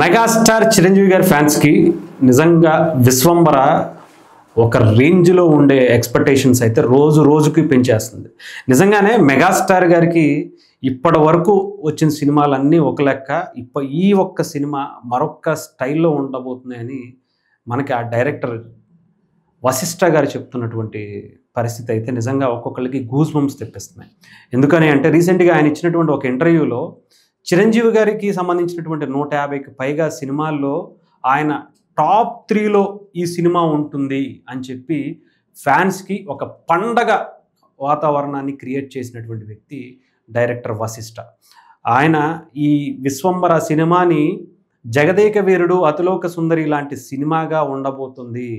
Megastar Chiranjeevi గారి ఫ్యాన్స్కి నిజంగా విశ్వంబర ఒక రేంజ్లో ఉండే ఎక్స్పెక్టేషన్స్ అయితే రోజు రోజుకి పెంచేస్తుంది. నిజంగానే మెగాస్టార్ గారికి ఇప్పటి వరకు వచ్చిన సినిమాలన్నీ ఒక లెక్క, ఈ ఒక్క సినిమా మరొక స్టైల్లో ఉండబోతున్నాయని మనకి ఆ డైరెక్టర్ వశిష్ఠ గారు చెప్తున్నటువంటి పరిస్థితి అయితే నిజంగా ఒక్కొక్కరికి గూస్ బంప్స్ తెప్పిస్తున్నాయి. ఎందుకని అంటే రీసెంట్గా ఆయన ఇచ్చినటువంటి ఒక ఇంటర్వ్యూలో చిరంజీవి గారికి సంబంధించినటువంటి 150కి పైగా సినిమాల్లో ఆయన టాప్ 3లో ఈ సినిమా ఉంటుంది అని చెప్పి ఫ్యాన్స్కి ఒక పండగ వాతావరణాన్ని క్రియేట్ చేసినటువంటి వ్యక్తి డైరెక్టర్ వశిష్ఠ. ఆయన ఈ విశ్వంబర సినిమాని జగదేక వీరుడు అతిలోక సుందరి లాంటి సినిమాగా ఉండబోతుంది,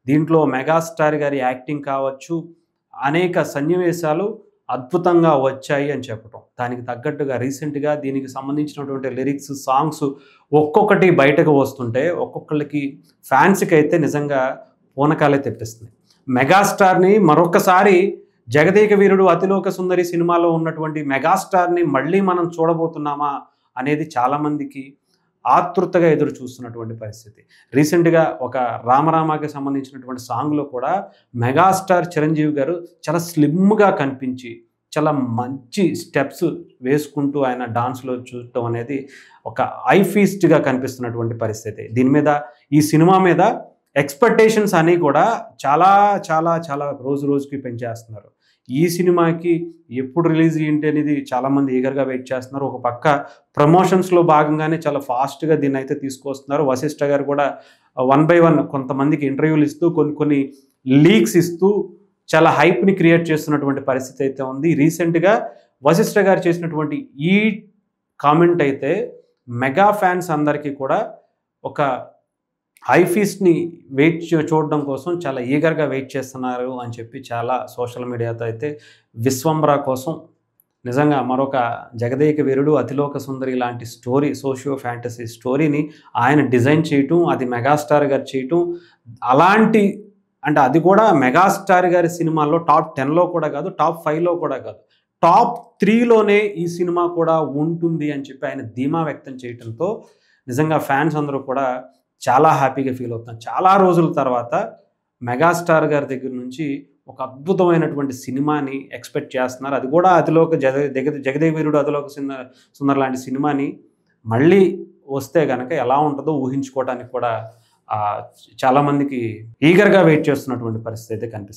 దీంట్లో మెగాస్టార్ గారి యాక్టింగ్ కావచ్చు, అనేక సన్నివేశాలు అద్భుతంగా వచ్చాయి అని చెప్పటం, దానికి తగ్గట్టుగా రీసెంట్గా దీనికి సంబంధించినటువంటి లిరిక్స్, సాంగ్స్ ఒక్కొక్కటి బయటకు వస్తుంటే ఒక్కొక్కళ్ళకి ఫ్యాన్స్కి అయితే నిజంగా పూనకాలే తెప్పిస్తుంది. మెగాస్టార్ని మరొకసారి జగదేక వీరుడు అతిలోక సుందరి సినిమాలో ఉన్నటువంటి మెగాస్టార్ని మళ్ళీ మనం చూడబోతున్నామా అనేది చాలామందికి ఆతృతగా ఎదురు చూస్తున్నటువంటి పరిస్థితి. రీసెంట్గా ఒక రామరామాకి సంబంధించినటువంటి సాంగ్లో కూడా మెగాస్టార్ చిరంజీవి గారు చాలా స్లిమ్గా కనిపించి చాలా మంచి స్టెప్స్ వేసుకుంటూ ఆయన డాన్స్లో చూడటం అనేది ఒక ఐ ఫీస్ట్గా కనిపిస్తున్నటువంటి పరిస్థితి. దీని మీద ఈ సినిమా మీద ఎక్స్పెక్టేషన్స్ అన్నీ కూడా చాలా చాలా చాలా రోజు రోజుకి పెంచేస్తున్నారు. ఈ సినిమాకి ఎప్పుడు రిలీజ్ ఏంటి అనేది చాలామంది ఈగర్గా వెయిట్ చేస్తున్నారు. ఒక పక్క ప్రమోషన్స్లో భాగంగానే చాలా ఫాస్ట్గా దీన్ని అయితే తీసుకొస్తున్నారు. వశిష్ఠ గారు కూడా 1 by 1 కొంతమందికి ఇంటర్వ్యూలు ఇస్తూ కొన్ని లీక్స్ ఇస్తూ చాలా హైప్ని క్రియేట్ చేస్తున్నటువంటి పరిస్థితి అయితే ఉంది. రీసెంట్గా వశిష్ఠ గారు చేసినటువంటి ఈ కామెంట్ అయితే మెగా ఫ్యాన్స్ అందరికీ కూడా ఒక హై ఫీస్ట్ని చూడడం కోసం చాలా ఈగర్గా వెయిట్ చేస్తున్నారు అని చెప్పి చాలా సోషల్ మీడియాతో అయితే విశ్వంబర కోసం నిజంగా మరొక జగదేక వీరుడు అతిలోక సుందరి లాంటి స్టోరీ, సోషియో ఫ్యాంటసీ స్టోరీని ఆయన డిజైన్ చేయటం, అది మెగాస్టార్ గారు చేయటం, అలాంటి అంటే అది కూడా మెగాస్టార్ గారి సినిమాల్లో టాప్ 10లో కూడా కాదు, టాప్ 5లో కూడా కాదు, టాప్ 3లోనే ఈ సినిమా కూడా ఉంటుంది అని చెప్పి ఆయన ధీమా వ్యక్తం చేయడంతో నిజంగా ఫ్యాన్స్ అందరూ కూడా చాలా హ్యాపీగా ఫీల్ అవుతున్నారు. చాలా రోజుల తర్వాత మెగాస్టార్ గారి దగ్గర నుంచి ఒక అద్భుతమైనటువంటి సినిమాని ఎక్స్పెక్ట్ చేస్తున్నారు. అది కూడా జగదేక వీరుడు అతిలోక సుందరి లాంటి సినిమాని మళ్ళీ వస్తే కనుక ఎలా ఉంటుందో ఊహించుకోవడానికి కూడా చాలామందికి ఈగర్గా వెయిట్ చేస్తున్నటువంటి పరిస్థితి అయితే కనిపిస్తుంది.